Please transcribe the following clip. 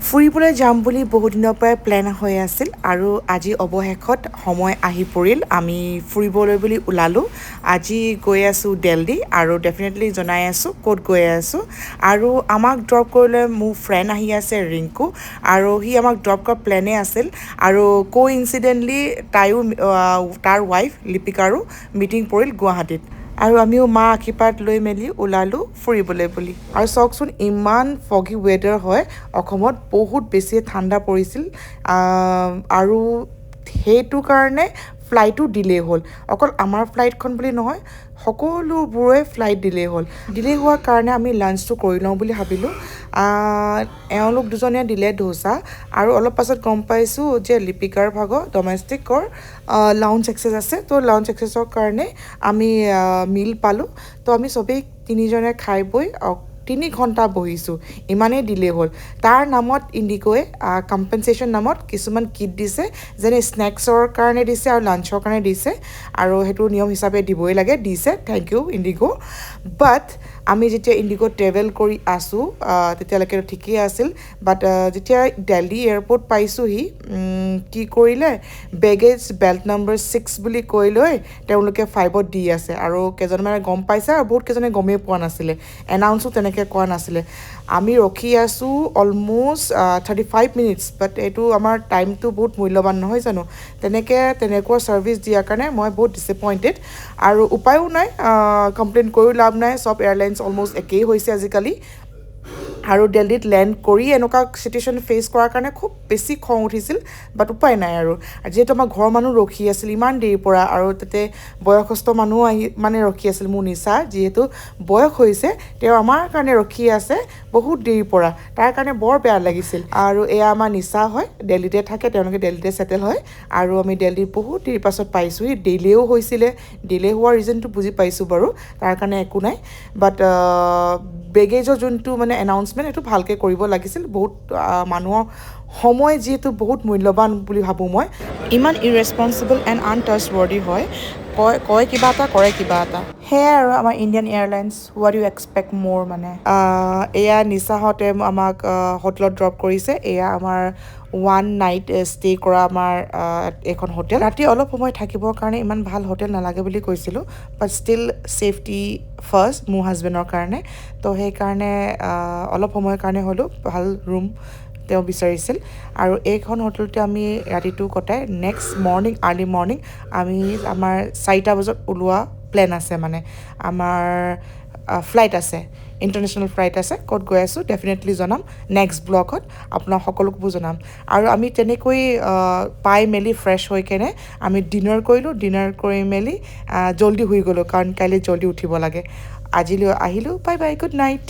ফুৰিবলৈ যাম বুলি বহুত দিনৰ পৰাই প্লেন হৈ আছিল আৰু আজি অৱশেষত সময় আহি পৰিল আমি ফুৰিবলৈ বুলি ওলালোঁ আজি গৈ আছোঁ দিল্লী আৰু ডেফিনেটলি জনাই আছোঁ ক'ত গৈ আছোঁ আৰু আমাক ড্ৰপ কৰিলে মোৰ ফ্ৰেণ্ড আহি আছে ৰিংকু আৰু সি আমাক ড্ৰপ কৰা প্লেনে আছিল আৰু কোইনচিডেণ্টলি তাইও তাৰ ৱাইফ লিপিকাৰো মিটিং পৰিল গুৱাহাটীত আৰু আমিও মা আশীৰ্বাদ লৈ মেলি ওলালোঁ ফুৰিবলৈ বুলি আৰু চাওকচোন ইমান ফগি ৱেডাৰ হয় অসমত বহুত বেছি ঠাণ্ডা পৰিছিল আৰু সেইটো কাৰণে ফ্লাইটো ডিলে হ'ল অকল আমাৰ ফ্লাইটখন বুলি নহয় সকলোবোৰে ফ্লাইট ডিলে হ'ল ডিলে হোৱাৰ কাৰণে আমি লাঞ্চটো কৰি লওঁ বুলি ভাবিলোঁ এওঁলোক দুজনে দিলে ধোচা আৰু অলপ পাছত গম পাইছোঁ যে লিপিকাৰ ভাগৰ ডমেষ্টিকৰ লাউঞ্জ এক্সেছ আছে তো লাউঞ্জ এক্সেছৰ কাৰণে আমি মিল পালোঁ তো আমি চবেই তিনিজনে খাই বৈ 3 ঘণ্টা বহিছোঁ ইমানেই ডিলে হ'ল তাৰ নামত ইণ্ডিগ'য়ে কম্পেনচেশ্যন নামত কিছুমান কিট দিছে যেনে স্নেক্সৰ কাৰণে দিছে আৰু লাঞ্চৰ কাৰণে দিছে আৰু সেইটো নিয়ম হিচাপে দিবই লাগে দিছে থেংক ইউ ইণ্ডিগ' বাট আমি যেতিয়া ইণ্ডিগ' ট্ৰেভেল কৰি আছোঁ তেতিয়ালৈকে ঠিকেই আছিল বাট যেতিয়া দিল্লী এয়াৰপৰ্ট পাইছোঁহি কি কৰিলে বেগেজ বেল্ট নম্বৰ 6 বুলি কৈ লৈ তেওঁলোকে 5ত দি আছে আৰু কেইজনমানে গম পাইছে আৰু বহুত কেইজনে গমেই পোৱা নাছিলে এনাউন্সো তেনেকৈ কোৱা নাছিলে আমি ৰখি আছোঁ অলম'ষ্ট 35 মিনিটছ বাট এইটো আমাৰ টাইমটো বহুত মূল্যৱান নহয় জানো তেনেকুৱা ছাৰ্ভিচ দিয়াৰ কাৰণে মই বহুত ডিছএপইণ্টেড আৰু উপায়ো নাই কমপ্লেইন কৰিও লাভ নাই চব এয়াৰলাইন্স অলম'ষ্ট একেই হৈছে আজিকালি আৰু দিল্লীত লেণ্ড কৰি এনেকুৱা চিটুৱেশ্যন ফেচ কৰাৰ কাৰণে খুব বেছি খং উঠিছিল বাট উপায় নাই আৰু যিহেতু আমাৰ ঘৰৰ মানুহ ৰখি আছিল ইমান দেৰিৰ পৰা আৰু তাতে বয়সস্থ মানুহো আহি মানে ৰখি আছিল মোৰ নিচা যিহেতু বয়স হৈছে তেওঁ আমাৰ কাৰণে ৰখি আছে বহুত দেৰিৰ পৰা তাৰ কাৰণে বৰ বেয়া লাগিছিল আৰু এয়া আমাৰ নিচা হয় দিল্লীতে থাকে তেওঁলোকে দিল্লীতে ছেটেল হয় আৰু আমি দিল্লীত বহুত দেৰিৰ পাছত পাইছোঁহি ডিলেও হৈছিলে ডিলে হোৱাৰ ৰিজনটো বুজি পাইছোঁ বাৰু তাৰ কাৰণে একো নাই বাট বেগেজৰ যোনটো মানে এনাউন্সমেণ্ট সেইটো ভালকৈ কৰিব লাগিছিল বহুত মানুহৰ সময় যিহেতু বহুত মূল্যৱান বুলি ভাবোঁ মই ইমান ইৰেছপনচিবল এণ্ড আনট্ৰাষ্টৱৰ্ডি হয় কয় কিবা এটা কৰে কিবা এটা সেয়াই আৰু আমাৰ Indian Airlines what you expect মোৰ মানে এয়া নিচাহঁতে আমাক হোটেলত ড্ৰপ কৰিছে এয়া আমাৰ 1 নাইট ষ্টে' কৰা আমাৰ এখন হোটেল ৰাতি অলপ সময় থাকিবৰ কাৰণে ইমান ভাল হোটেল নালাগে বুলি কৈছিলোঁ বাট ষ্টিল ছেফটি ফাৰ্ষ্ট মোৰ হাজবেণ্ডৰ কাৰণে তো সেইকাৰণে অলপ সময়ৰ কাৰণে হ'লেও ভাল ৰুম তেওঁ বিচাৰিছিল আৰু এইখন হোটেলতে আমি ৰাতিটো কটাই নেক্সট মৰ্ণিং আৰ্লি মৰ্ণিং আমি আমাৰ 4টা বজাত ওলোৱা প্লেন আছে মানে আমাৰ ফ্লাইট আছে ইণ্টাৰনেশ্যনেল ফ্লাইট আছে ক'ত গৈ আছোঁ ডেফিনেটলি জনাম নেক্সট ব্লগত আপোনাক সকলোবোৰ জনাম আৰু আমি তেনেকৈ পাই মেলি ফ্ৰেছ হৈ কেনে আমি ডিনাৰ কৰিলোঁ ডিনাৰ কৰি মেলি জল্দি শুই গ'লোঁ কাৰণ কাইলৈ জল্দি উঠিব লাগে আজিলৈ আহিলোঁ বাই বাই গুড নাইট